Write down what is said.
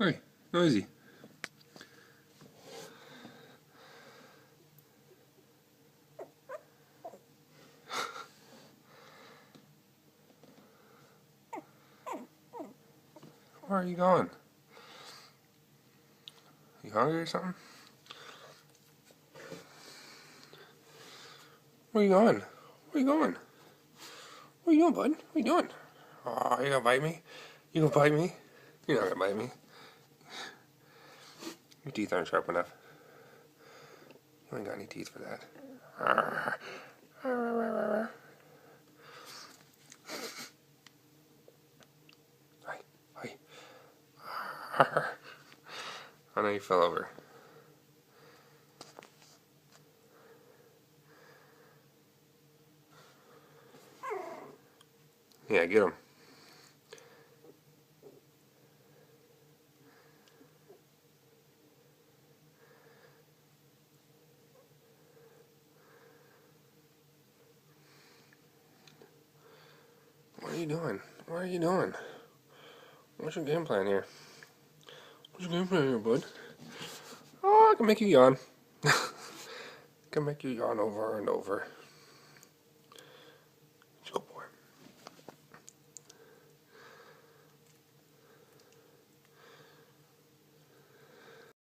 Hey, noisy. Where are you going? You hungry or something? Where you going? Where you going? Where you going, bud? What you doing? Oh, you gonna bite me? You gonna bite me? You're not gonna bite me. Your teeth aren't sharp enough. You ain't got any teeth for that. Hi, hi. I know you fell over. Yeah, get him. What are you doing? What are you doing? What's your game plan here? What's your game plan here, bud? Oh, I can make you yawn. I can make you yawn over and over.